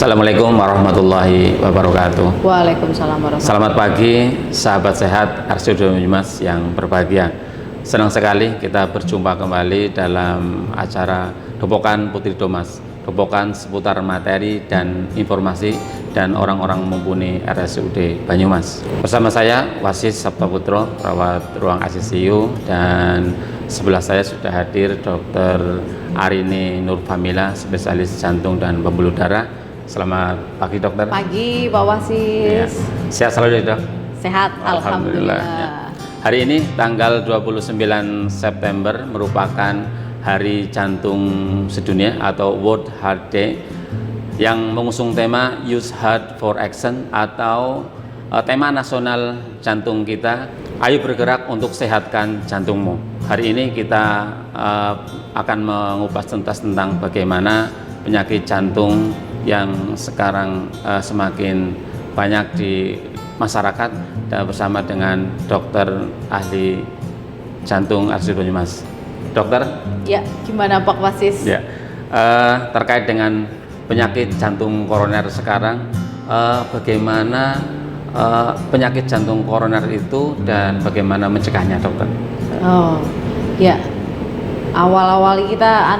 Assalamualaikum warahmatullahi wabarakatuh. Waalaikumsalam warahmatullahi Selamat pagi sahabat sehat RSUD Banyumas yang berbahagia. Senang sekali kita berjumpa kembali dalam acara Dopokan Putri Domas, Dopokan seputar materi dan informasi dan orang-orang mumpuni RSUD Banyumas. Bersama saya Wasis Sabta Putro, perawat ruang ICU, dan sebelah saya sudah hadir Dr. Arini Nurfamila, spesialis jantung dan pembuluh darah. Selamat pagi dokter. Pagi Pak Wasis. Ya. Sehat selalu ya dok? Sehat, alhamdulillah. Ya. Hari ini tanggal 29 September merupakan Hari Jantung Sedunia atau World Heart Day yang mengusung tema Use Heart for Action atau tema nasional jantung kita. Ayo bergerak untuk sehatkan jantungmu. Hari ini kita akan mengupas tuntas tentang bagaimana penyakit jantung yang sekarang semakin banyak di masyarakat, dan bersama dengan dokter ahli jantung RSUD Banyumas. Dokter? Ya, gimana Pak Wasis? Ya, terkait dengan penyakit jantung koroner sekarang, bagaimana penyakit jantung koroner itu dan bagaimana mencegahnya, dokter? Oh, ya. Awal-awal kita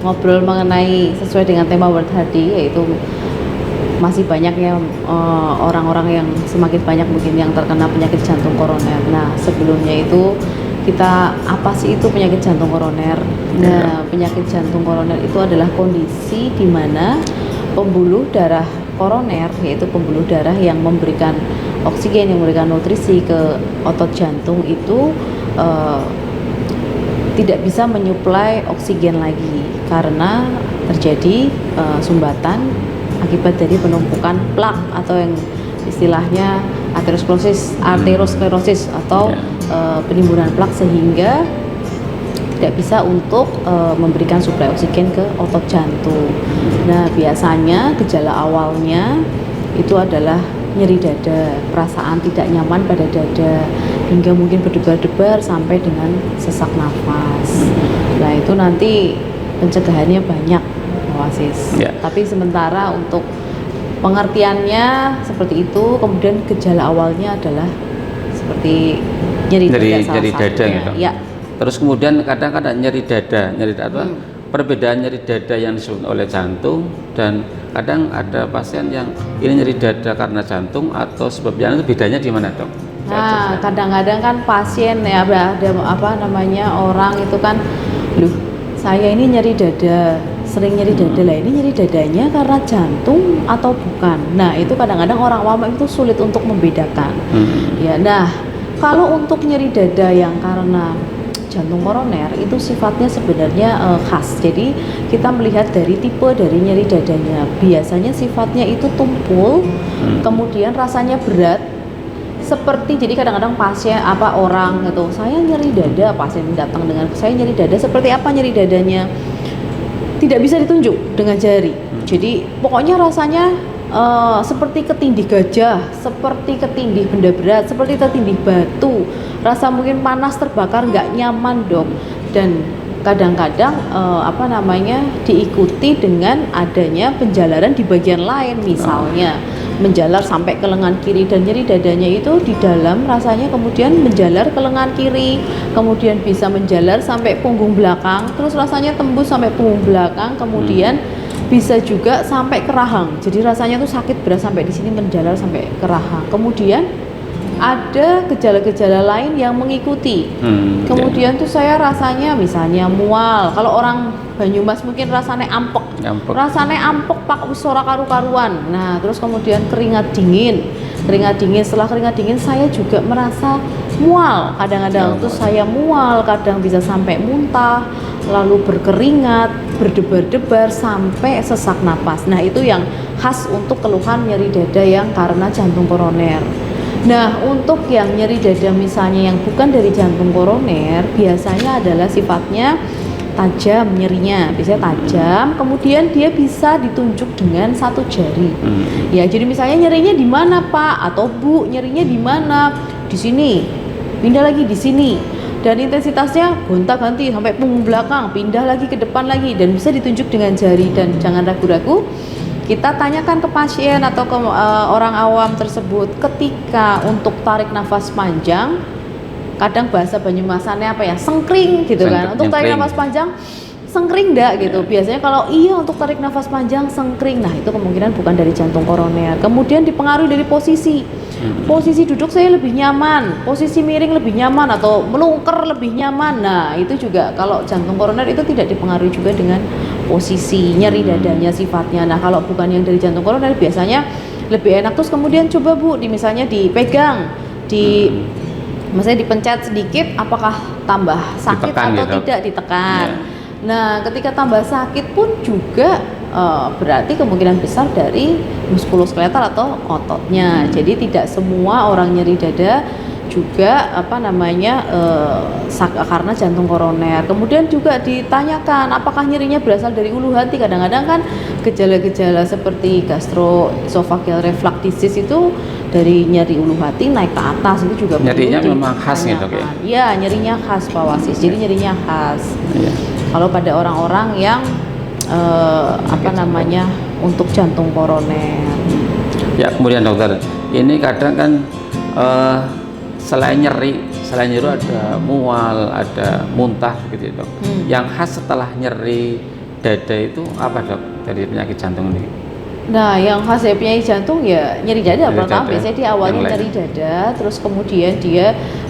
ngobrol mengenai sesuai dengan tema World Heart Day, yaitu masih banyak ya orang-orang yang semakin banyak mungkin yang terkena penyakit jantung koroner. Nah, sebelumnya itu kita apa sih itu penyakit jantung koroner? Nah, penyakit jantung koroner itu adalah kondisi di mana pembuluh darah koroner, yaitu pembuluh darah yang memberikan oksigen, yang memberikan nutrisi ke otot jantung itu tidak bisa menyuplai oksigen lagi karena terjadi sumbatan akibat dari penumpukan plak atau yang istilahnya aterosklerosis atau penimbunan plak, sehingga tidak bisa untuk memberikan suplai oksigen ke otot jantung. Nah, biasanya gejala awalnya itu adalah nyeri dada, perasaan tidak nyaman pada dada, hingga mungkin berdebar-debar sampai dengan sesak nafas. Nah, itu nanti pencegahannya banyak, Wasis. Ya. Tapi sementara untuk pengertiannya seperti itu, kemudian gejala awalnya adalah seperti nyeri dada gitu. Ya. Terus kemudian kadang-kadang nyeri dada perbedaan nyeri dada yang disebut oleh jantung, dan kadang ada pasien yang ini nyeri dada karena jantung atau sebabnya, itu bedanya di mana, dok? Nah, kadang-kadang kan pasien ya ada orang itu kan, saya ini nyeri dada, sering nyeri dada lah, ini nyeri dadanya karena jantung atau bukan. Nah, itu kadang-kadang orang awam itu sulit untuk membedakan. Ya, nah, kalau untuk nyeri dada yang karena jantung koroner itu sifatnya sebenarnya khas. Jadi kita melihat dari tipe dari nyeri dadanya. Biasanya sifatnya itu tumpul, kemudian rasanya berat. Jadi kadang-kadang pasien orang itu, saya nyeri dada, pasien datang dengan saya nyeri dada, seperti apa nyeri dadanya? Tidak bisa ditunjuk dengan jari. Jadi pokoknya rasanya seperti ketindih gajah, seperti ketindih benda berat, seperti ketindih batu, rasa mungkin panas, terbakar, nggak nyaman, dok. Dan kadang-kadang diikuti dengan adanya penjalaran di bagian lain, misalnya menjalar sampai ke lengan kiri, dan nyeri dadanya itu di dalam rasanya kemudian menjalar ke lengan kiri, kemudian bisa menjalar sampai punggung belakang, terus rasanya tembus sampai punggung belakang, kemudian bisa juga sampai ke rahang. Jadi rasanya tuh sakit berat sampai di sini, menjalar sampai ke rahang. Kemudian ada gejala-gejala lain yang mengikuti. Kemudian tuh saya rasanya misalnya mual. Kalau orang Banyumas mungkin rasanya ampek. Rasanya ampek pak wisora karu-karuan. Nah, terus kemudian keringat dingin. Setelah keringat dingin saya juga merasa mual. Kadang-kadang tuh saya mual, kadang bisa sampai muntah, lalu berkeringat, berdebar-debar sampai sesak napas. Nah, itu yang khas untuk keluhan nyeri dada yang karena jantung koroner. Nah, untuk yang nyeri dada misalnya yang bukan dari jantung koroner, biasanya adalah sifatnya tajam nyerinya, biasanya tajam, kemudian dia bisa ditunjuk dengan satu jari. Ya, jadi misalnya nyerinya di mana, Pak? Atau Bu, nyerinya di mana? Di sini. Pindah lagi di sini. Dan intensitasnya gonta-ganti sampai punggung belakang, pindah lagi ke depan lagi, dan bisa ditunjuk dengan jari. Dan jangan ragu-ragu, kita tanyakan ke pasien atau ke orang awam tersebut, ketika untuk tarik nafas panjang, kadang bahasa Banyumasannya apa ya, sengkring gitu kan, untuk tarik nafas panjang sengkring enggak gitu. Biasanya kalau iya untuk tarik nafas panjang sengkring, nah itu kemungkinan bukan dari jantung koroner. Kemudian dipengaruhi dari posisi duduk saya lebih nyaman, posisi miring lebih nyaman, atau melungker lebih nyaman. Nah itu juga kalau jantung koroner itu tidak dipengaruhi juga dengan posisi, nyeri dadanya sifatnya. Nah kalau bukan yang dari jantung koroner biasanya lebih enak. Terus kemudian coba Bu, misalnya dipegang, misalnya dipencet sedikit, apakah tambah sakit ditekan atau gitu. tidak, ditekan. Nah, ketika tambah sakit pun juga berarti kemungkinan besar dari muskuloskeletal atau ototnya. Jadi tidak semua orang nyeri dada juga karena jantung koroner. Kemudian juga ditanyakan apakah nyerinya berasal dari ulu hati. Kadang-kadang kan gejala-gejala seperti gastroesophageal reflux disease itu dari nyeri ulu hati naik ke atas, itu juga nyerinya perlu memang khas gitu ya? Iya, nyerinya khas Pak Wasis. Jadi nyerinya khas. Kalau pada orang-orang yang untuk jantung koroner. Ya, kemudian dokter, ini kadang kan selain nyeri ada mual, ada muntah gitu dok. Yang khas setelah nyeri dada itu apa dok dari penyakit jantung ini? Nah, yang khas dari penyakit jantung ya nyeri dada pertama. Biasanya di awalnya nyeri dada, terus kemudian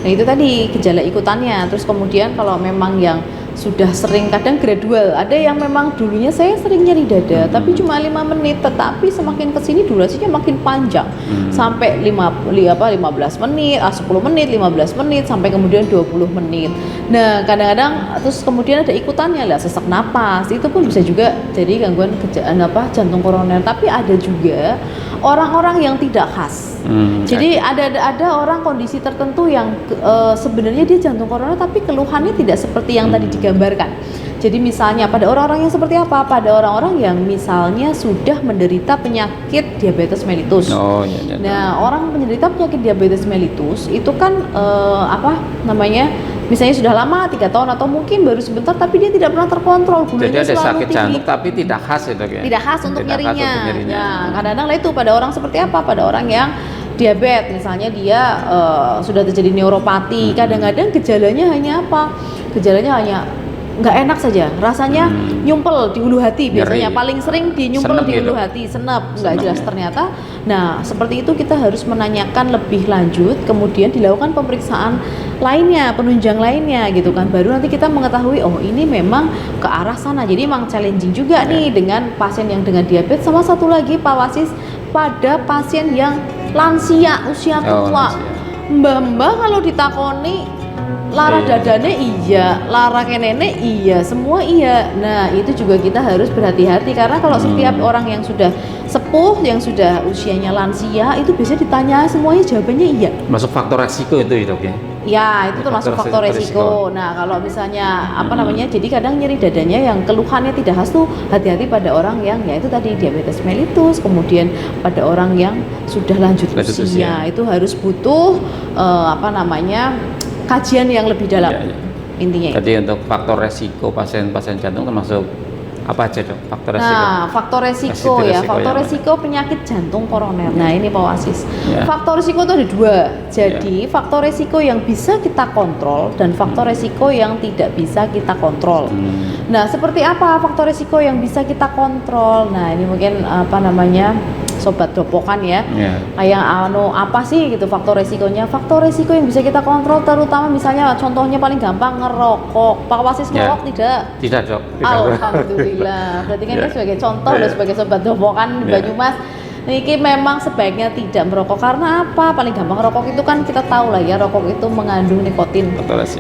nah itu tadi gejala ikutannya. Terus kemudian kalau memang yang sudah sering, kadang gradual, ada yang memang dulunya saya sering nyeri dada tapi cuma 5 menit, tetapi semakin kesini durasinya makin panjang sampai 15 menit, 10 menit, 15 menit, sampai kemudian 20 menit. Nah kadang-kadang terus kemudian ada ikutannya lah, sesak napas, itu pun bisa juga jadi gangguan jantung koroner. Tapi ada juga orang-orang yang tidak khas. Jadi ada orang kondisi tertentu yang sebenarnya dia jantung koroner tapi keluhannya tidak seperti yang tadi digambarkan. Jadi misalnya pada orang-orang yang seperti apa? Pada orang-orang yang misalnya sudah menderita penyakit diabetes mellitus. Nah, orang penderita penyakit diabetes mellitus itu kan misalnya sudah lama 3 tahun atau mungkin baru sebentar, tapi dia tidak pernah terkontrol, gulanya jadi ada sakit tinggi. jantung tapi tidak khas itu ya? Tidak khas untuk nyerinya. Nah, kadang-kadang itu pada orang seperti apa? Pada orang yang diabetes, misalnya dia sudah terjadi neuropati, kadang-kadang gejalanya hanya apa? Gejalanya hanya nggak enak saja, rasanya nyumpel di ulu hati biasanya, paling sering nyumpel di ulu hati, senep, nggak jelas ternyata. Nah seperti itu kita harus menanyakan lebih lanjut, kemudian dilakukan pemeriksaan lainnya, penunjang lainnya gitu kan, baru nanti kita mengetahui oh ini memang ke arah sana. Jadi memang challenging juga nih dengan pasien yang dengan diabetes. Sama satu lagi Pak Wasis, pada pasien yang lansia, usia tua, mbah-mbah kalau ditakoni lara dadane iya, lara kenene iya, semua iya. Nah itu juga kita harus berhati-hati, karena kalau setiap orang yang sudah sepuh, yang sudah usianya lansia, itu biasanya ditanya semuanya jawabannya iya. Masuk faktor resiko itu dok ya? Ya itu termasuk faktor resiko. Nah kalau misalnya jadi kadang nyeri dadanya yang keluhannya tidak khas tuh, hati-hati pada orang yang ya itu tadi diabetes mellitus, kemudian pada orang yang sudah lanjut usia. Itu harus butuh kajian yang lebih dalam. Intinya jadi untuk faktor resiko pasien-pasien jantung termasuk apa aja dok faktor resiko? Nah faktor resiko penyakit jantung koroner. Nah ini Pak Wasis, faktor resiko itu ada 2. Jadi faktor resiko yang bisa kita kontrol dan faktor resiko yang tidak bisa kita kontrol. Nah seperti apa faktor resiko yang bisa kita kontrol? Nah ini mungkin sobat dopokan ya, kayak apa sih gitu faktor resikonya? Faktor resiko yang bisa kita kontrol terutama misalnya contohnya paling gampang ngerokok. Pak Wasis ngerokok tidak? Tidak dok. Alhamdulillah. Berarti kan sebagai contoh dan sebagai sobat dopokan Banyumas, Niki memang sebaiknya tidak merokok. Karena apa? Paling gampang rokok itu kan kita tahu lah ya, rokok itu mengandung nikotin.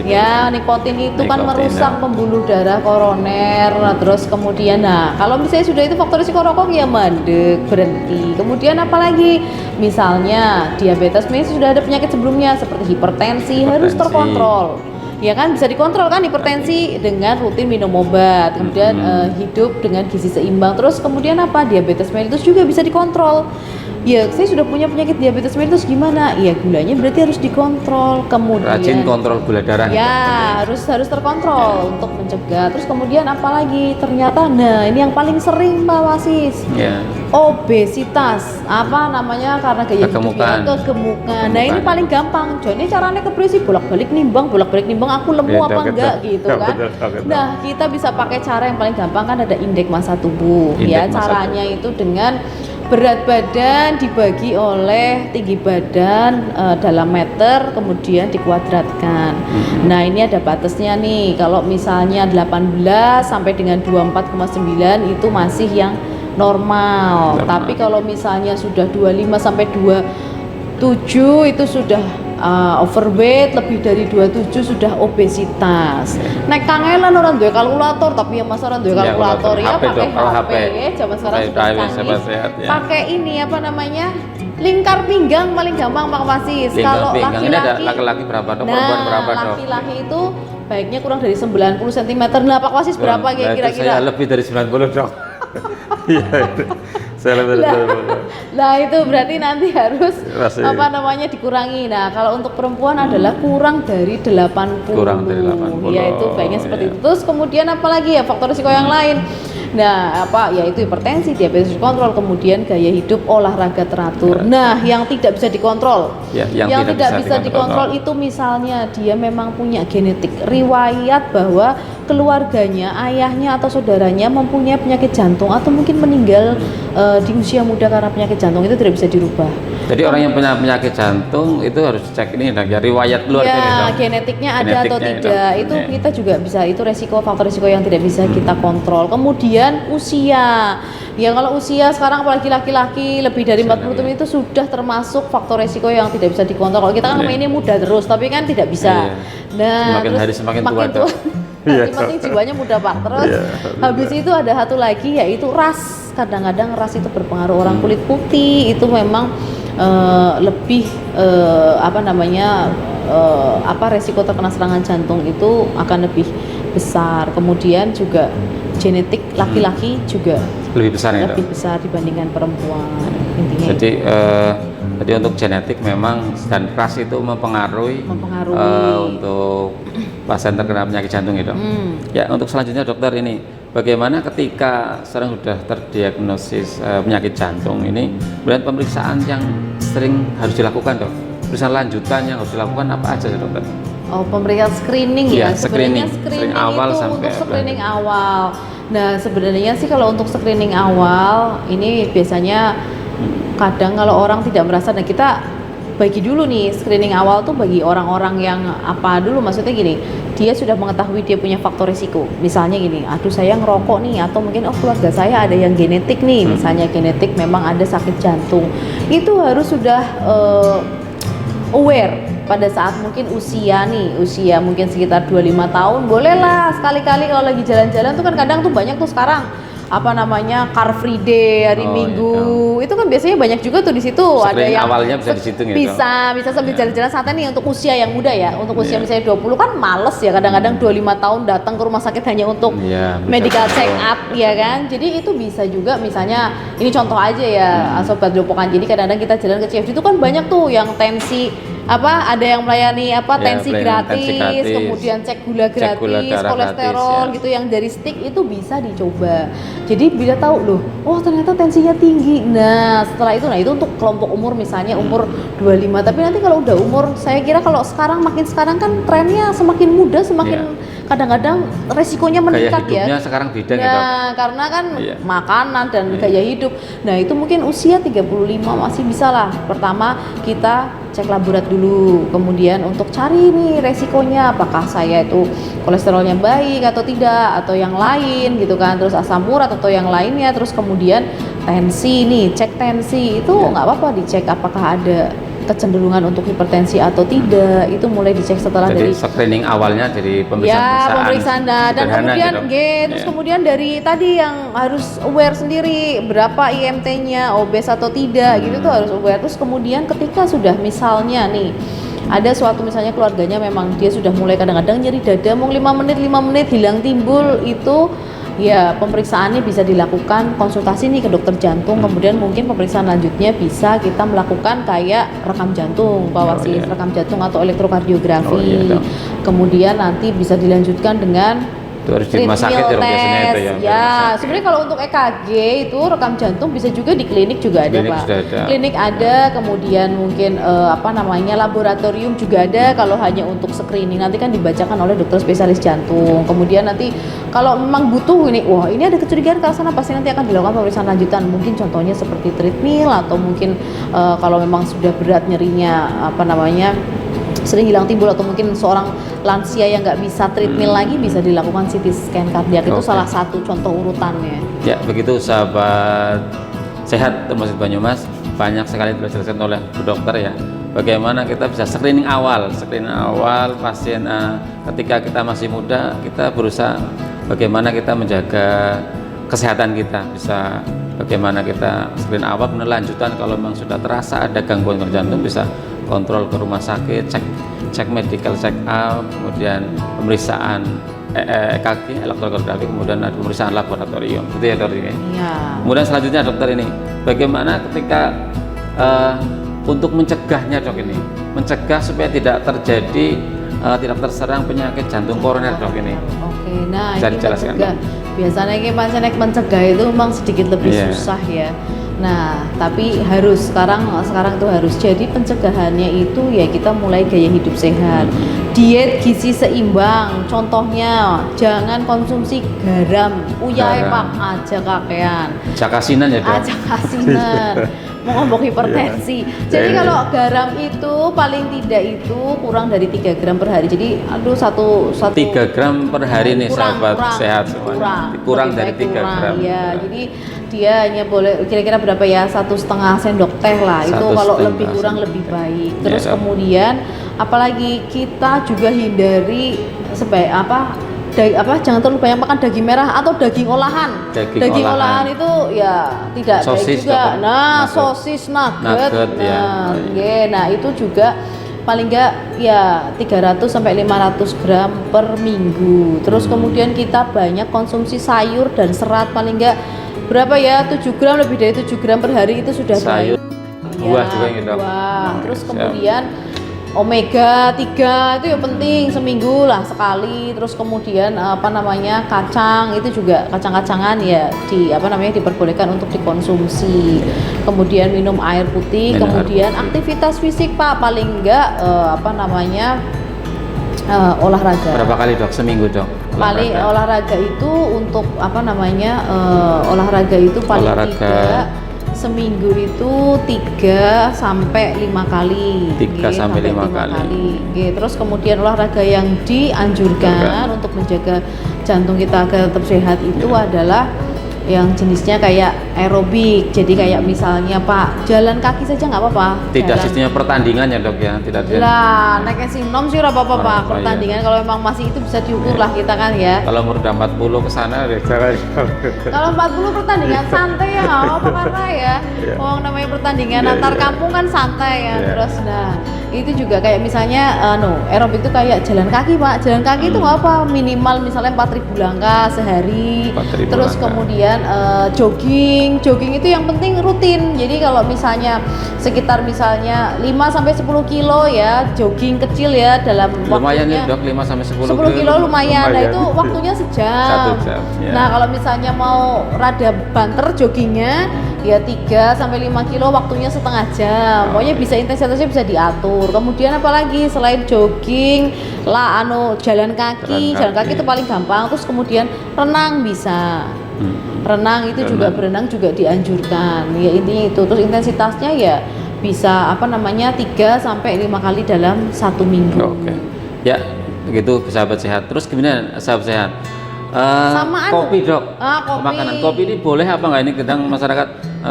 Ya, nikotin itu kan merusak pembuluh darah koroner. Terus kemudian, kalau misalnya sudah itu faktor risiko rokok ya mandek, berhenti. Kemudian apalagi? Misalnya diabetes, sudah ada penyakit sebelumnya seperti hipertensi. Harus terkontrol. Ya kan bisa dikontrol kan hipertensi dengan rutin minum obat, kemudian hidup dengan gizi seimbang. Terus kemudian apa? Diabetes mellitus juga bisa dikontrol. ya saya sudah punya penyakit diabetes mellitus gimana? Ya gulanya berarti harus dikontrol, kemudian Rajin kontrol gula darah. ya harus terkontrol untuk mencegah. Terus kemudian apalagi ternyata, nah ini yang paling sering Pak Wasis, Ya. obesitas, apa namanya, karena gaya hidup ya, kegemukan. Nah ini paling gampang. Jadi caranya kepresi bolak-balik nimbang, aku lemu apa enggak gitu kan. Nah kita bisa pakai cara yang paling gampang kan, ada indeks massa tubuh. Ya caranya itu dengan berat badan dibagi oleh tinggi badan dalam meter, kemudian dikuadratkan. Nah ini ada batasnya nih, kalau misalnya 18 sampai dengan 24,9 itu masih yang normal. Tapi kalau misalnya sudah 25 sampai 27 itu sudah overweight, lebih dari 27 sudah obesitas. Nek kangelan orang duwe kalkulator, tapi ya masa orang duwe kalkulator ya pakai HP. Zaman sekarang sudah canggih. Pakai ini apa namanya? Lingkar pinggang paling gampang Pak Wasis. Kalau laki-laki, ini ada laki-laki berapa dok? Perempuan berapa dok? Laki-laki itu baiknya kurang dari 90 cm. Nah Pak Wasis berapa kira-kira? Saya lebih dari 90 dok. Saya lebih dari 90. Nah itu berarti nanti harus apa namanya dikurangi. Nah kalau untuk perempuan adalah kurang dari 80. Kurang dari 80. Ya itu baiknya seperti itu. Terus kemudian apalagi ya faktor risiko yang lain. Nah, apa yaitu hipertensi, diabetes dikontrol, kemudian gaya hidup, olahraga teratur. Nah, yang tidak bisa dikontrol. Ya, yang tidak bisa dikontrol itu misalnya dia memang punya genetik, riwayat bahwa keluarganya, ayahnya atau saudaranya mempunyai penyakit jantung atau mungkin meninggal di usia muda karena penyakit jantung, itu tidak bisa dirubah. Jadi orang yang punya penyakit jantung itu harus cek ini ya, riwayat keluarga. Ya, genetiknya ada atau tidak. Itu kita juga bisa, itu resiko, faktor resiko yang tidak bisa kita kontrol. Kemudian usia. Ya kalau usia sekarang apalagi laki-laki lebih dari 40 tahun itu sudah termasuk faktor resiko yang tidak bisa dikontrol. Kalau kita kan ini muda terus, tapi kan tidak bisa. Nah, semakin hari semakin tua. Yang penting jiwanya muda Pak. Terus habis itu ada satu lagi yaitu ras. Kadang-kadang ras itu berpengaruh. Orang kulit putih itu memang lebih apa namanya resiko terkena serangan jantung itu akan lebih besar. Kemudian juga genetik laki-laki juga lebih besar ya, lebih besar dibandingkan perempuan. Intinya jadi untuk genetik memang dan ras itu mempengaruhi untuk pasien terkena penyakit jantung itu. Ya untuk selanjutnya dokter, ini bagaimana ketika sekarang sudah terdiagnosis penyakit jantung ini, kemudian pemeriksaan yang sering harus dilakukan dok, pemeriksaan lanjutan yang harus dilakukan apa aja ya dokter? Oh, pemeriksaan screening ya. Sebenarnya screening awal itu sampai untuk screening awal. Nah, sebenarnya sih kalau untuk screening awal ini biasanya kadang kalau orang tidak merasa, nah kita bagi dulu nih screening awal tuh bagi orang-orang yang apa dulu, maksudnya gini, dia sudah mengetahui dia punya faktor risiko. Misalnya gini, aduh saya ngerokok nih, atau mungkin keluarga saya ada yang genetik nih, misalnya genetik memang ada sakit jantung. Itu harus sudah aware pada saat mungkin usia mungkin sekitar 25 tahun, bolehlah sekali-kali kalau lagi jalan-jalan tuh kan kadang tuh banyak tuh sekarang apa namanya Car Free Day hari Minggu itu kan biasanya banyak juga tuh di situ. Ada yang awalnya bisa di situ bisa sambil jalan-jalan santai nih untuk usia yang muda ya. Untuk usia misalnya 20 kan males ya, kadang-kadang 25 tahun datang ke rumah sakit hanya untuk medical check up ya kan. Jadi itu bisa juga, misalnya ini contoh aja ya sobat Dopokan. Jadi kadang-kadang kita jalan ke CFD itu kan banyak tuh yang tensi ada yang melayani tensi gratis, kemudian cek gula gratis, kolesterol gitu yang dari stick itu bisa dicoba. Jadi bila tahu loh, oh ternyata tensinya tinggi. Nah setelah itu, itu untuk kelompok umur misalnya umur 25. Tapi nanti kalau udah umur, saya kira kalau sekarang kan trennya semakin muda semakin kadang-kadang resikonya meningkat gaya hidupnya sekarang beda gitu. Karena kan makanan dan gaya hidup. Nah itu mungkin usia 35 masih bisa lah. Pertama kita cek laborat dulu, kemudian untuk cari nih resikonya, apakah saya itu kolesterolnya baik atau tidak, atau yang lain gitu kan, terus asam urat atau yang lainnya, terus kemudian tensi nih, cek tensi itu nggak apa-apa dicek apakah ada kecenderungan untuk hipertensi atau tidak, itu mulai dicek setelah jadi dari screening awalnya dari pemeriksaan dan kemudian terus kemudian dari tadi yang harus aware sendiri berapa IMT-nya, obes atau tidak gitu tuh harus aware. Terus kemudian ketika sudah misalnya nih ada suatu misalnya keluarganya memang dia sudah mulai kadang-kadang nyeri dada, mau 5 menit hilang timbul, itu ya pemeriksaannya bisa dilakukan konsultasi nih ke dokter jantung, kemudian mungkin pemeriksaan lanjutnya bisa kita melakukan kayak rekam jantung, bawasir rekam jantung atau elektrokardiografi. Kemudian nanti bisa dilanjutkan dengan itu harus di rumah sakit ya biasanya itu ya. Ya, sebenarnya kalau untuk EKG itu rekam jantung bisa juga di klinik juga ada, Pak. Klinik ada, kemudian mungkin laboratorium juga ada kalau hanya untuk screening. Nanti kan dibacakan oleh dokter spesialis jantung. Kemudian nanti kalau memang butuh ini ada kecurigaan ke sana, pasti nanti akan dilakukan pemeriksaan lanjutan. Mungkin contohnya seperti treadmill atau mungkin kalau memang sudah berat nyerinya sering hilang timbul atau mungkin seorang lansia yang nggak bisa treadmill lagi bisa dilakukan CT scan kardiak. Itu salah satu contoh urutannya. Ya, begitu sahabat sehat termasuk Banyumas, banyak sekali dijelaskan oleh Bu Dokter ya. Bagaimana kita bisa screening awal pasien ketika kita masih muda, kita berusaha bagaimana kita menjaga kesehatan kita, bisa bagaimana kita screen awal, kemudian lanjutan kalau memang sudah terasa ada gangguan jantung bisa kontrol ke rumah sakit, cek medical check up, kemudian pemeriksaan EKG, elektrokardiografi, kemudian ada pemeriksaan laboratorium. Itu ya dokter ini. Ya. Kemudian selanjutnya dokter ini, bagaimana ketika untuk mencegahnya dok ini, mencegah supaya tidak terjadi tidak terserang penyakit jantung koroner dok ini. Oke, nah ini mencegah. Biasanya pasien mencegah itu memang sedikit lebih susah ya. Nah, tapi sekarang itu harus. Jadi pencegahannya itu ya kita mulai gaya hidup sehat, diet gizi seimbang. Contohnya jangan konsumsi garam, pak aja kakean. Jakasinan ya dok. Jakasinan. Mengombok hipertensi. Jadi kalau garam itu paling tidak itu kurang dari 3 gram per hari. Jadi 3 gram per hari nih sahabat sehat semuanya. Kurang dari 3 gram. Ya, jadi dia hanya boleh kira-kira berapa ya, 1,5 sendok teh lah. Itu kalau lebih kurang lebih baik. Terus kemudian apalagi kita juga hindari jangan terlalu banyak makan daging merah atau daging olahan. Daging olahan itu ya tidak baik juga. Sosis, nugget. Nah, itu juga paling enggak ya 300 sampai 500 gram per minggu. Terus kemudian kita banyak konsumsi sayur dan serat, paling enggak berapa ya, 7 gram, lebih dari 7 gram per hari itu sudah sayur, buah juga gitu. Terus kemudian omega 3 itu ya penting, seminggu lah sekali. Terus kemudian kacang itu juga, kacang-kacangan ya diperbolehkan untuk dikonsumsi. Kemudian minum air putih, kemudian aktivitas fisik Pak, paling enggak olahraga. Berapa kali dok seminggu dok? Paling olahraga itu untuk olahraga itu paling tidak seminggu itu 3 sampai 5 kali. 3 sampai 5 kali. Terus kemudian olahraga yang dianjurkan untuk menjaga jantung kita agar tetap sehat itu adalah yang jenisnya kayak aerobik. Jadi kayak misalnya Pak, jalan kaki saja nggak apa-apa. Tidak sistemnya pertandingan ya dok ya? Tidak lah, naik sinom sih nggak apa-apa Pak. Pertandingan kalau memang masih itu bisa diukur lah kita kan ya. Kalau umur udah 40 ke sana ya jangan. Kalau 40 pertandingan santai ya nggak apa-apa, karena ya namanya pertandingan antar kampung kan santai ya. Terus itu juga kayak misalnya aerobik itu kayak jalan kaki Pak. Jalan kaki itu nggak apa, minimal misalnya 4.000 langkah sehari. Terus kemudian jogging itu yang penting rutin. Jadi kalau misalnya sekitar 5 sampai 10 kilo ya, jogging kecil ya dalam lumayan waktunya. Ya dok, 5 sampai 10 kilo lumayan. Nah itu waktunya sejam. 1 jam. Ya. Nah kalau misalnya mau rada banter joggingnya ya 3 sampai 5 kilo, waktunya setengah jam. Pokoknya bisa, intensitasnya bisa diatur. Kemudian apalagi selain jogging lah jalan kaki itu paling gampang. Terus kemudian renang bisa. Renang itu juga, berenang juga dianjurkan. Ya intinya itu. Terus intensitasnya ya bisa 3 sampai 5 kali dalam 1 minggu. Oke. Ya, begitu sahabat sehat. Terus gimana sahabat sehat? Kopi dok. Kopi. Makanan kopi ini boleh apa enggak? Ini kadang masyarakat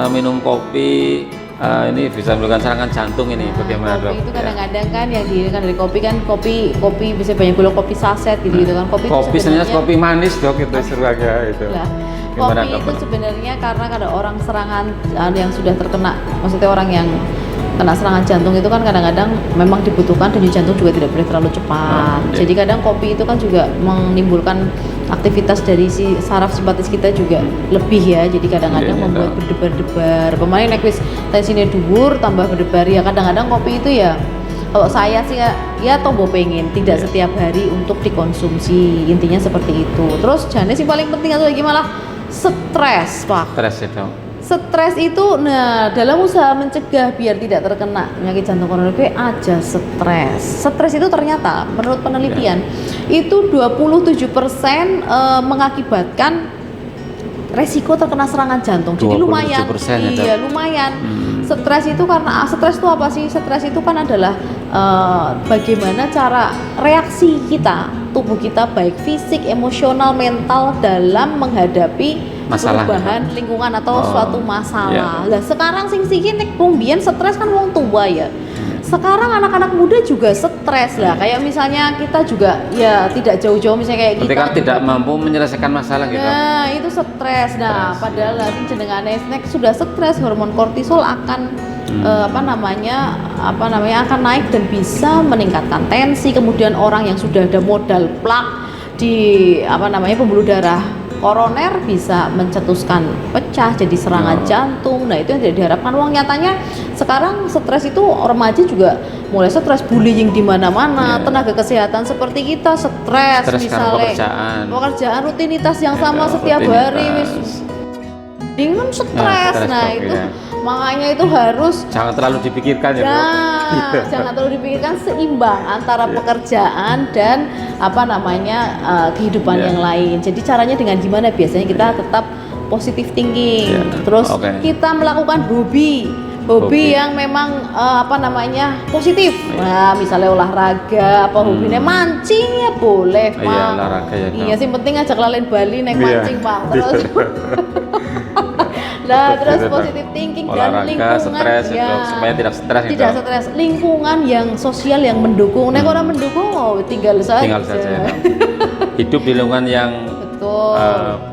minum kopi ini bisa menimbulkan serangan jantung ini. Bagaimana dok? Kopi itu kadang-kadang kan yang dihasilkan dari kopi kan kopi bisa banyak gula, kopi saset gitu kan. Kopi sebenarnya kopi manis dok, itu seruannya itu. Kopi itu sebenarnya karena ada orang serangan yang sudah terkena, maksudnya orang yang kena serangan jantung itu kan kadang-kadang memang dibutuhkan denyut jantung juga tidak boleh terlalu cepat. Jadi kadang kopi itu kan juga menimbulkan aktivitas dari si saraf simpatis kita juga lebih ya, jadi kadang-kadang Iya, membuat berdebar-debar. Pemain nek wis tensinya dhuwur tambah berdebar ya, kadang-kadang kopi itu ya kalau saya sih ya tombol pengen tidak Iya. setiap hari untuk dikonsumsi, intinya seperti itu. Terus jenis yang paling penting atau lagi malah stres Pak. Stres itu. Stres itu, nah dalam usaha mencegah biar tidak terkena penyakit jantung koroner aja stres. Stres itu ternyata menurut penelitian itu 27% mengakibatkan resiko terkena serangan jantung. Jadi lumayan. 27% ya, Dok? Iya, lumayan. Stres itu karena stres itu apa sih? Stres itu kan adalah bagaimana cara reaksi kita, tubuh kita baik fisik, emosional, mental dalam menghadapi Masalah. perubahan lingkungan atau suatu masalah. iya. Lah sekarang sing siki nek mbiyen stres kan wong tua ya. Sekarang anak-anak muda juga stres lah. Kayak misalnya kita juga ya tidak jauh-jauh misalnya kayak Ketika kita tidak mampu menyelesaikan masalah gitu. Nah, itu stres. Nah, Stres, padahal sing jenengane snack sudah stres, hormon kortisol akan akan naik dan bisa meningkatkan tensi. Kemudian orang yang sudah ada modal plak di pembuluh darah koroner bisa mencetuskan pecah jadi serangan jantung. Nah, itu yang tidak diharapkan. Wong nyatanya sekarang stres itu remaja juga mulai stres, bullying di mana-mana, tenaga kesehatan seperti kita stres Stres karena misalnya pekerjaan. rutinitas yang Ya, sama setiap rutinitas. hari wis dengan stres. stres, Nah, Dok, itu ya. makanya itu harus Jangan terlalu dipikirkan ya, Dok. jangan terlalu dipikirkan, seimbang antara pekerjaan dan kehidupan Iya. yang lain. Jadi caranya dengan gimana? Biasanya kita tetap positive thinking. Iya. Terus Oke. kita melakukan hobi Hobi. yang memang positif. Nah, misalnya olahraga, hobinya mancing ya boleh, Iya, Pak. olahraga ya, Dok. Iya, sih penting ajak lalen Bali naik Iya. mancing, Pak. Terus Nah, terus Gitu, Dok. positive thinking dan Olahraga, lingkungan stres ya, itu, supaya tidak stres gitu. tidak stres, lingkungan yang sosial yang mendukung. Nek orang mendukung tinggal saja. Tinggal saja ya, Dok. Hidup di lingkungan yang Betul.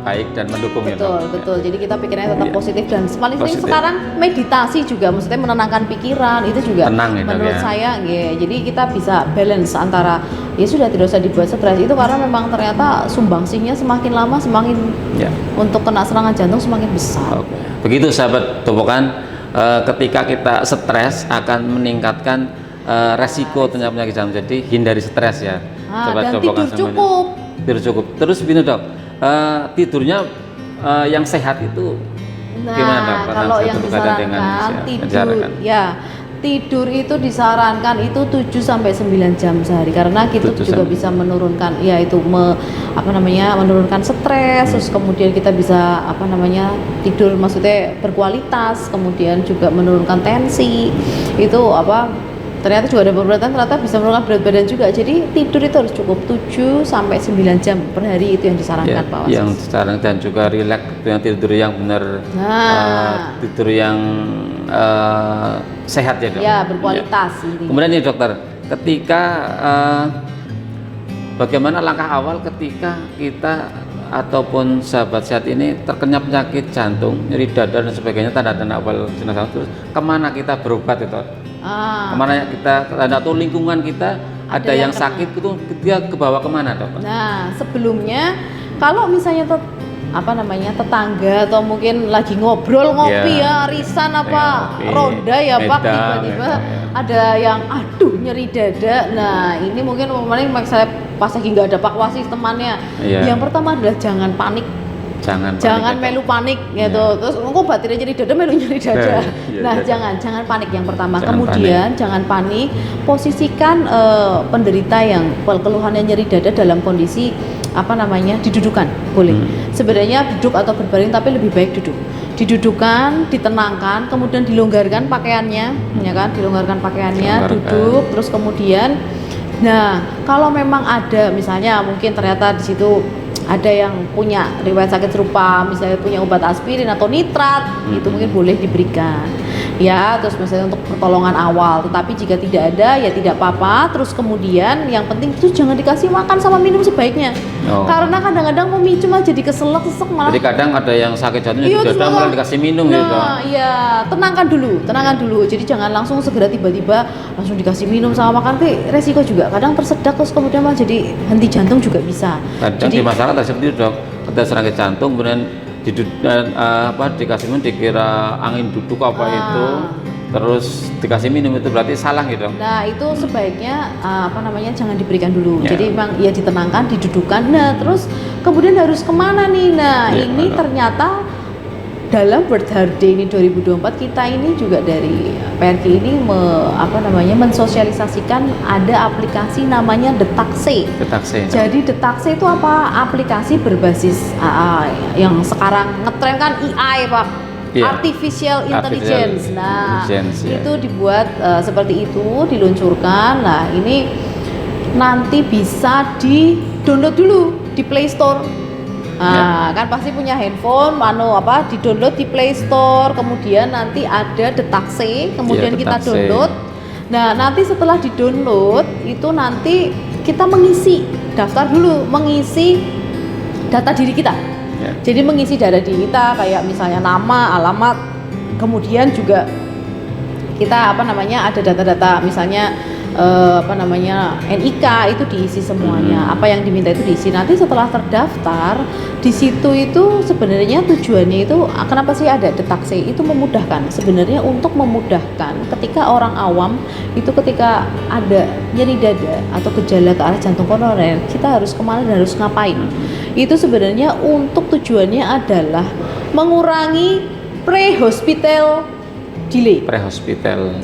baik dan mendukung ya, Betul, Dok. betul. Jadi kita pikirnya tetap Iya. positif dan paling penting Positif. sekarang meditasi juga, maksudnya menenangkan pikiran itu juga Tenang ya, Dok, menurut ya. saya, ya. Jadi kita bisa balance antara ya sudah tidak usah dibuat stres itu karena memang ternyata sumbangsinya semakin lama semakin Ya. untuk kena serangan jantung semakin besar. Oke. Begitu sahabat Topokan, ketika kita stres akan meningkatkan resiko ternyata penyakit jantung. Jadi hindari stres ya. Dan Topokan tidur semuanya. cukup. Tidur cukup. Terus gini, Dok. Tidurnya yang sehat itu gimana, Dok? Nah, kalau yang disarankan tidur itu disarankan itu 7 sampai 9 jam sehari karena itu 7 juga sampai- bisa menurunkan menurunkan stres, terus kemudian kita bisa tidur maksudnya berkualitas, kemudian juga menurunkan tensi. Itu ternyata juga ada penelitian ternyata bisa menurunkan berat badan juga. Jadi tidur itu harus cukup 7 sampai 9 jam per hari itu yang disarankan, Pak Wasis. yang disarankan dan juga rileks, yang tidur yang benar, tidur yang sehat ya, Dok. Ya, berkualitas intinya. Kemudian nih dokter, ketika bagaimana langkah awal ketika kita ataupun sahabat sehat ini terkena penyakit jantung, nyeri dada dan sebagainya, tanda-tanda awal jenazah, terus kemana kita berobat itu? Kemana kita atau lingkungan kita ada yang kena. sakit itu dia kebawa kemana, Dok? Nah, sebelumnya kalau misalnya tetangga atau mungkin lagi ngobrol ngopi Iya. arisan Ngopi, ronda ya Pak, medang, tiba-tiba gitu, ya. ada yang aduh nyeri dada. Nah, ini mungkin kemarin saya pas lagi nggak ada Pak Wasis temannya. Iya. Yang pertama adalah jangan panik. Jangan Jangan panik, melu panik gitu. Iya. Terus engko batinnya nyeri dada melu nyeri dada. Iya, Nah, iya. jangan panik yang pertama. Jangan Kemudian jangan panik, posisikan penderita yang keluhannya nyeri dada dalam kondisi didudukan. Boleh. Sebenarnya duduk atau berbaring tapi lebih baik duduk. Didudukan, ditenangkan, kemudian dilonggarkan pakaiannya, ya kan? Dilonggarkan pakaiannya, Dilonggarkan. duduk, terus kemudian kalau memang ada misalnya mungkin ternyata di situ ada yang punya riwayat sakit serupa, misalnya punya obat aspirin atau nitrat, itu mungkin boleh diberikan. ya, terus misalnya untuk pertolongan awal. Tetapi jika tidak ada ya tidak apa-apa. Terus kemudian yang penting itu jangan dikasih makan sama minum sebaiknya. Karena kadang-kadang memicu malah jadi keselak-sesek malah. Jadi kadang ada yang sakit jantungnya Iya, di dada malah dikasih minum gitu. Nah, iya, tenangkan dulu. Jadi jangan langsung segera tiba-tiba langsung dikasih minum sama makan, resiko juga. Kadang tersedak terus kemudian malah jadi henti jantung juga bisa. Kadang di masyarakat seperti itu, Dok. Kita serangan jantung kemudian dikasih minum dikira angin duduk itu, terus dikasih minum itu berarti salah gitu. Nah itu sebaiknya jangan diberikan dulu. Jadi memang ya ditenangkan, didudukkan. Nah terus kemudian harus kemana nih? Nah ini ternyata dalam World Heart Day ini 2024 kita ini juga dari PRQ ini mensosialisasikan ada aplikasi namanya Detakse. Jadi Detakse itu apa? Aplikasi berbasis yang sekarang ngetren kan AI Pak. Artificial Intelligence. Itu dibuat seperti itu, diluncurkan. Nah ini nanti bisa di-download dulu di Play Store. Kan pasti punya handphone, di-download di Play Store, kemudian nanti ada Detakse, kemudian kita download. Nah, nanti setelah di-download itu nanti kita daftar dulu, mengisi data diri kita. Jadi mengisi data diri kita kayak misalnya nama, alamat, kemudian juga kita ada data-data misalnya NIK itu diisi semuanya. Apa yang diminta itu diisi. Nanti setelah terdaftar di situ itu sebenarnya tujuannya itu kenapa sih ada Detakse itu memudahkan. Sebenarnya untuk memudahkan ketika orang awam itu ketika ada nyeri dada atau gejala ke arah jantung koroner, kita harus kemana dan harus ngapain. Itu sebenarnya untuk tujuannya adalah mengurangi pre-hospital delay.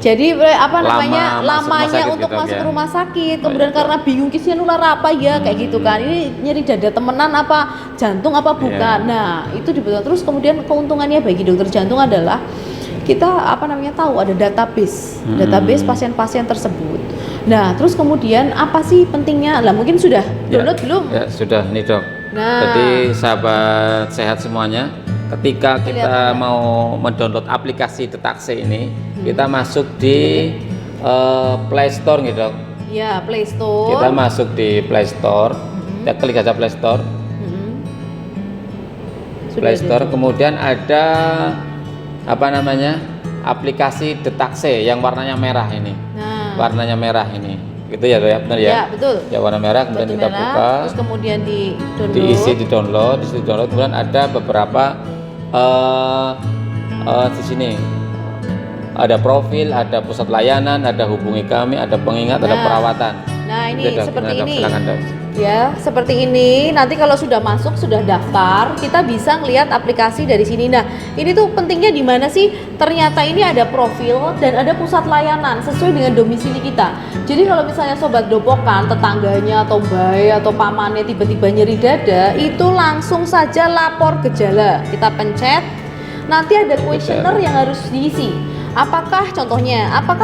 Jadi lamanya untuk masuk ke rumah sakit. Kemudian karena bingung kisnya nular apa ya kayak gitu kan. Ini nyeri dada temenan apa jantung apa bukan. Nah, itu dibutuhkan. Terus kemudian keuntungannya bagi dokter jantung adalah kita tahu ada database pasien-pasien tersebut. Nah, terus kemudian apa sih pentingnya? Lah mungkin sudah download belum? Ya, sudah nih, Dok. Jadi sahabat sehat semuanya, ketika kita mau mendownload aplikasi Detakse ini, kita masuk di Play Store gitu, Dok. Ya, Play Store. Kita masuk di Play Store. Kita klik aja Play Store. Play Store, kemudian ada aplikasi Detakse yang warnanya merah ini. Warnanya merah ini. Gitu ya, Dok, ya, benar ya? Ya, betul. Ya, warna merah, kemudian kita buka. Terus kemudian di-download, kemudian ada beberapa di sini ada profil, ada pusat layanan, ada hubungi kami, ada pengingat, ada perawatan. Nah ini seperti ini. Silakan, Dok. Ya seperti ini. Nanti kalau sudah masuk, sudah daftar, kita bisa ngelihat aplikasi dari sini. Nah ini tuh pentingnya di mana sih? Ternyata ini ada profil dan ada pusat layanan sesuai dengan domisili kita. Jadi kalau misalnya sobat dopokan, tetangganya atau bayi atau pamannya tiba-tiba nyeri dada, itu langsung saja lapor gejala. Kita pencet, nanti ada kuesioner yang harus diisi. Apakah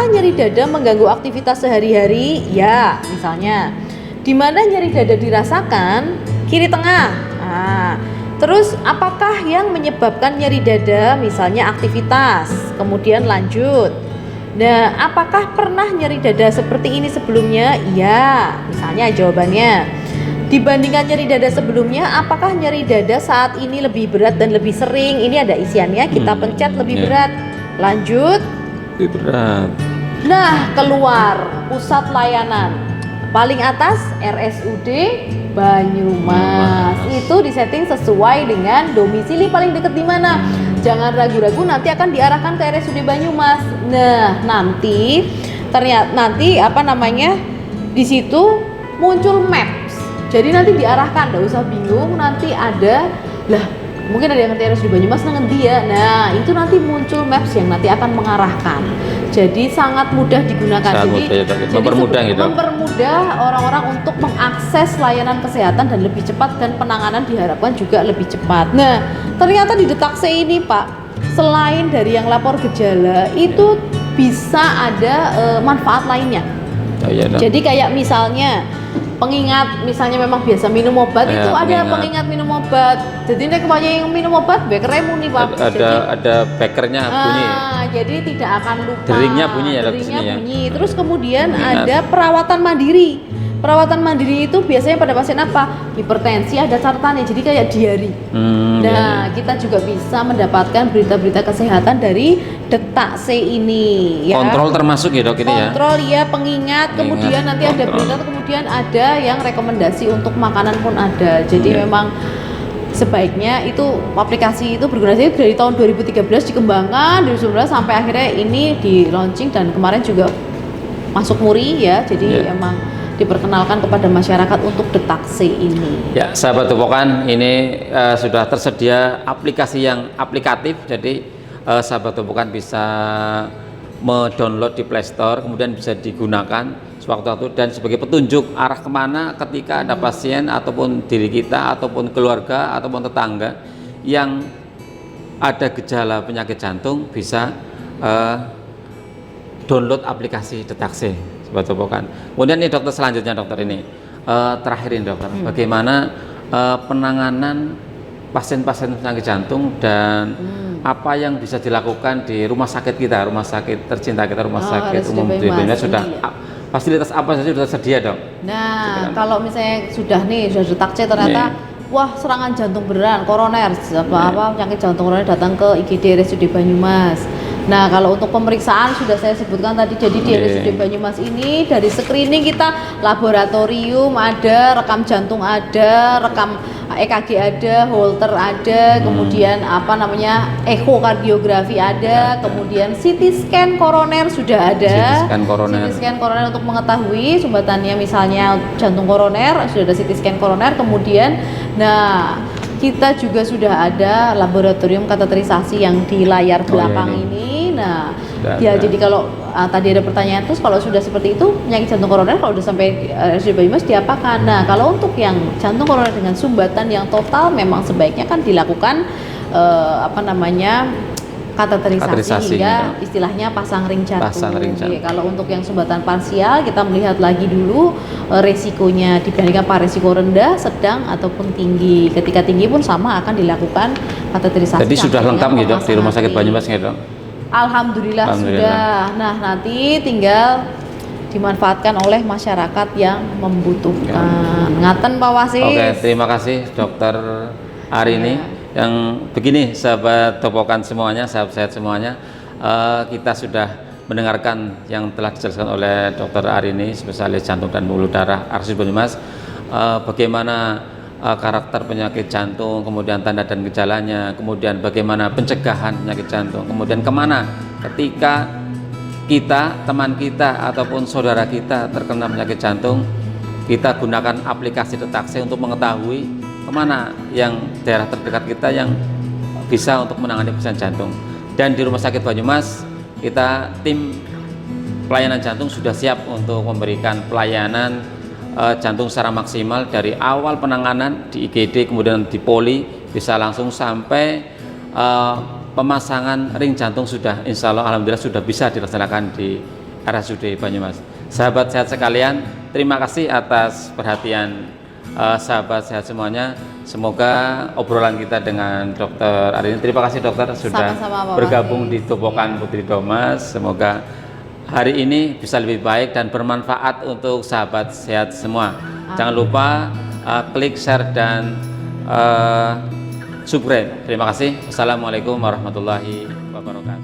nyeri dada mengganggu aktivitas sehari-hari? Ya, misalnya di mana nyeri dada dirasakan? Kiri tengah. Terus apakah yang menyebabkan nyeri dada? Misalnya aktivitas. Kemudian lanjut. Nah, apakah pernah nyeri dada seperti ini sebelumnya? Ya, misalnya jawabannya. Dibandingkan nyeri dada sebelumnya, apakah nyeri dada saat ini lebih berat dan lebih sering? Ini ada isiannya, kita pencet lebih berat. Lanjut. Lebih berat. Nah, keluar pusat layanan. Paling atas RSUD Banyumas. Itu disetting sesuai dengan domisili paling dekat di mana. Jangan ragu-ragu, nanti akan diarahkan ke RSUD Banyumas. Nah, nanti di situ muncul maps. Jadi nanti diarahkan, enggak usah bingung, nanti mungkin ada yang ngerti RSUD Banyumas ngendi ya. Nah, itu nanti muncul maps yang nanti akan mengarahkan. Jadi sangat mudah digunakan. Mempermudah orang-orang untuk mengakses layanan kesehatan dan lebih cepat, dan penanganan diharapkan juga lebih cepat. Nah, ternyata di Detakse ini, Pak, selain dari yang lapor gejala, itu bisa ada manfaat lainnya. Oh, iya, Dok. Jadi kayak misalnya pengingat, misalnya memang biasa minum obat, Ya, itu ada pengingat minum obat. Jadi nek yang minum obat bekernya muni Pak. Ada bekernya bunyi. Jadi tidak akan lupa. Deringnya bunyi ya, Dok, di Deringnya sini ya. bunyi. Terus kemudian Pengingat. ada perawatan mandiri. Perawatan mandiri itu biasanya pada pasien apa? Hipertensi, ada catatannya. Jadi kayak diari. Nah, kita juga bisa mendapatkan berita-berita kesehatan dari detak C ini ya. Kontrol termasuk ya, Dok, ini ya. Kontrol ya, pengingat, kemudian nanti ada kontrol. berita, kemudian ada yang rekomendasi untuk makanan pun ada. Jadi memang sebaiknya itu aplikasi itu berguna dari tahun 2013 dikembangkan, 2019 sampai akhirnya ini di launching dan kemarin juga masuk MURI ya. Jadi emang diperkenalkan kepada masyarakat untuk detak C ini. Ya, sahabat Topokan, ini sudah tersedia aplikasi yang aplikatif. Jadi sahabat Topokan bisa mendownload di Play Store, kemudian bisa digunakan sewaktu-waktu dan sebagai petunjuk arah kemana ketika ada pasien ataupun diri kita ataupun keluarga ataupun tetangga yang ada gejala penyakit jantung, bisa download aplikasi detak C. Sobat Topokan. Kemudian ini dokter selanjutnya, dokter ini terakhir ini dokter, bagaimana penanganan pasien-pasien penyakit jantung dan apa yang bisa dilakukan di rumah sakit kita, rumah sakit tercinta kita, rumah sakit umum di Banyumas sudah fasilitas apa saja sudah tersedia, Dok? Nah, kalau misalnya sudah detak C ternyata wah serangan jantung beneran, koroner, apa penyakit jantung koroner datang ke IGD RSUD Banyumas. Nah, kalau untuk pemeriksaan sudah saya sebutkan tadi, jadi di RSUD Banyumas ini dari screening kita laboratorium ada, rekam jantung ada, rekam EKG ada, Holter ada, kemudian apa namanya ekokardiografi ada, kemudian CT scan koroner sudah ada. CT scan koroner untuk mengetahui sumbatannya misalnya jantung koroner, sudah ada CT scan koroner, kemudian kita juga sudah ada laboratorium kateterisasi yang di layar belakang ini. Nah, jadi kalau tadi ada pertanyaan, terus kalau sudah seperti itu penyakit jantung koroner kalau sudah sampai RSUD Banyumas diapakan? Nah, kalau untuk yang jantung koroner dengan sumbatan yang total memang sebaiknya kan dilakukan kateterisasi hingga istilahnya pasang ring jantung. Kalau untuk yang sumbatan parsial kita melihat lagi dulu resikonya dibandingkan apa resiko rendah, sedang ataupun tinggi. Ketika tinggi pun sama akan dilakukan kateterisasi. Jadi sudah lengkap gitu di rumah sakit Banyumas gitu. Alhamdulillah sudah. Nah, nanti tinggal dimanfaatkan oleh masyarakat yang membutuhkan. Ngaten Pak Wasis. Oke, terima kasih Dokter Arini. Yang begini sahabat Topokan semuanya, sahabat sehat semuanya, kita sudah mendengarkan yang telah dijelaskan oleh Dokter Arini, spesialis jantung dan pembuluh darah RSUD Banyumas, bagaimana karakter penyakit jantung, kemudian tanda dan gejalanya, kemudian bagaimana pencegahan penyakit jantung, kemudian kemana ketika kita, teman kita ataupun saudara kita terkena penyakit jantung, kita gunakan aplikasi detak C untuk mengetahui kemana yang daerah terdekat kita yang bisa untuk menangani pasien jantung. Dan di Rumah Sakit Banyumas kita tim pelayanan jantung sudah siap untuk memberikan pelayanan jantung secara maksimal dari awal penanganan di IGD, kemudian di poli, bisa langsung sampai pemasangan ring jantung sudah insya Allah alhamdulillah sudah bisa dilaksanakan di RSUD Banyumas. Sahabat sehat sekalian, terima kasih atas perhatian sahabat sehat semuanya. Semoga obrolan kita dengan Dokter Arini, terima kasih dokter sudah bergabung di Topokan Putri Domas. Semoga hari ini bisa lebih baik dan bermanfaat untuk sahabat sehat semua. Jangan lupa klik share dan subscribe. Terima kasih. Assalamualaikum warahmatullahi wabarakatuh.